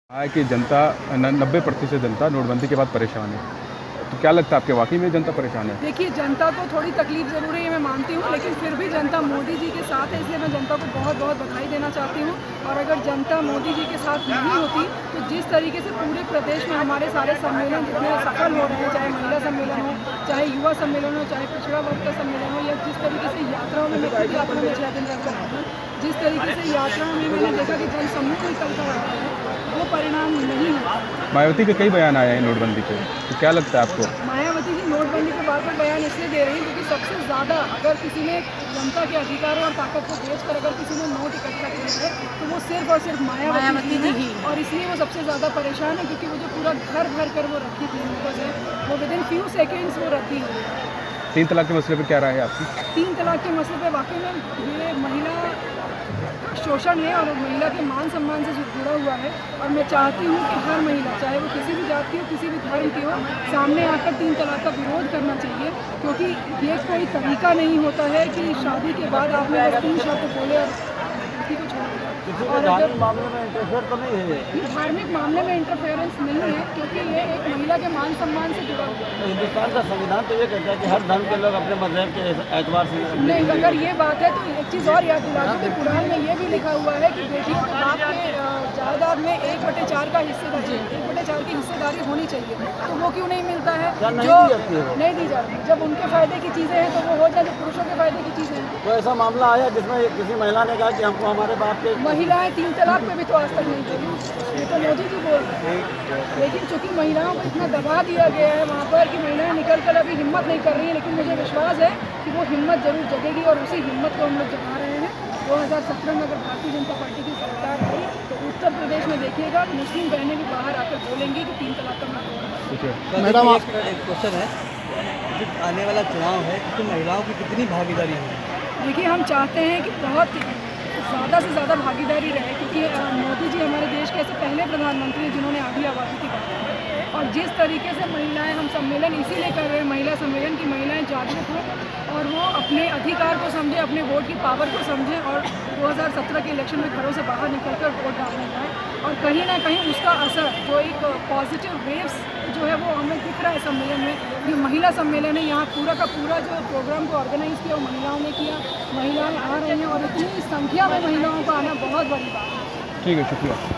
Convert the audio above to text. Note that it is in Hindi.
है कि जनता 90% जनता नोटबंदी के बाद परेशान है। तो क्या लगता है आपके वाकई में जनता परेशान है? देखिए, जनता को थोड़ी तकलीफ ज़रूर है, ये मैं मानती हूँ, लेकिन फिर भी जनता मोदी जी के साथ है, इसलिए मैं जनता को बहुत बहुत बधाई देना चाहती हूँ। और अगर जनता मोदी जी के साथ नहीं होती तो जिस तरीके से पूरे प्रदेश में हमारे सारे सम्मेलन जितने सफल हो रहे हैं, चाहे महिला सम्मेलन हो, चाहे युवा सम्मेलन हो, चाहे पिछड़ा वर्ग का सम्मेलन हो, या जिस तरीके से यात्राओं में मैं खुद यात्रा में 6 दिन रहकर आई हूँ, जिस तरीके से यात्राओं में मैंने देखा कि जनसमूह निकल कर आता है, वो परिणाम नहीं है। मायावती के कई बयान आए हैं नोटबंदी पे, तो क्या लगता है आपको? मायावती जी नोटबंदी के बार बयान इसलिए दे रही हैं क्योंकि सबसे ज़्यादा अगर किसी ने जनता के अधिकारों और ताकत को बेचकर अगर किसी ने नोट इकट्ठा किया है तो वो सिर्फ और सिर्फ मायावती जी ही, और इसलिए वो सबसे ज़्यादा परेशान है क्योंकि वो जो पूरा घर भर कर वो रखी थी नोटों से, वो विदिन फ्यू सेकेंड्स वो रद्दी हो गई। 3 तलाक के मसले पे क्या राय है आपकी? 3 तलाक के मसले पे वाकई में ये महिला का शोषण है और महिला के मान सम्मान से जुड़ा हुआ है। और मैं चाहती हूँ कि हर महिला, चाहे वो किसी भी जात की हो, किसी भी धर्म की हो, सामने आकर 3 तलाक का विरोध करना चाहिए, क्योंकि ये कोई तरीका नहीं होता है कि शादी के बाद आपने बस 3 शब्द बोले और लड़की को छोड़ दिया। और धार्मिक मामले में इंटरफेयर तो नहीं है ये धार्मिक मामले में इंटरफेरेंस नहीं है, क्योंकि ये एक महिला के मान सम्मान से जुड़ा हुआ है। हिंदुस्तान का संविधान तो ये कहता है कि हर धर्म के लोग अपने मजहब के एतबार से नहीं, अगर ये बात है तो एक चीज़ और याद दिला दूं कि कुरान में ये भी लिखा हुआ है कि बेटियों को बाप के जायदाद में 1/4 का हिस्सेदारी 1/4 की हिस्सेदारी होनी चाहिए। तो वो क्यों नहीं मिलता है? जो नहीं दी जाती, जब उनके फायदे की चीज़ें हैं तो वो हो जाए, जो पुरुषों के फायदे की चीज़ें हैं। तो ऐसा मामला आया जिसमें किसी महिला ने कहा कि हमको हमारे बाप के महिलाएं 3 तलाक पे भी तो आज तक नहीं गई, ये तो मोदी जी बोल रहे हैं। लेकिन चूंकि महिलाओं को इतना दबा दिया गया है वहाँ पर कि महिलाएं निकल कर अभी हिम्मत नहीं कर रही हैं, लेकिन मुझे विश्वास है कि वो हिम्मत जरूर जगेगी और उसी हिम्मत को हम लोग जगा रहे हैं। 2017 में अगर भारतीय जनता पार्टी की सरकार आई तो उत्तर प्रदेश में देखिएगा मुस्लिम बहनें भी बाहर आकर बोलेंगी कि 3 तलाक का मतलब। मैडम एक क्वेश्चन है, जो आने वाला चुनाव है तो महिलाओं की कितनी भागीदारी है? देखिए, हम चाहते हैं कि बहुत ज़्यादा से ज़्यादा भागीदारी रहे, क्योंकि मोदी जी हमारे देश के ऐसे पहले प्रधानमंत्री हैं जिन्होंने आधी आबादी की बात की। और जिस तरीके से महिलाएं, हम सम्मेलन इसीलिए कर रहे हैं महिला सम्मेलन, की महिलाएं जागरूक हों और वो अपने अधिकार को समझें, अपने वोट की पावर को समझें और 2017 के इलेक्शन में घरों से बाहर निकलकर वोट डालने जाएँ। और कहीं ना कहीं उसका असर, जो एक पॉजिटिव वेव्स जो है वो हमें दिख रहा है सम्मेलन में। ये महिला सम्मेलन है, यहाँ पूरा का पूरा जो प्रोग्राम को ऑर्गेनाइज़ किया वो महिलाओं ने किया। महिलाएं आ रही हैं और इतनी संख्या में महिलाओं का आना बहुत बड़ी बात है। ठीक है, शुक्रिया।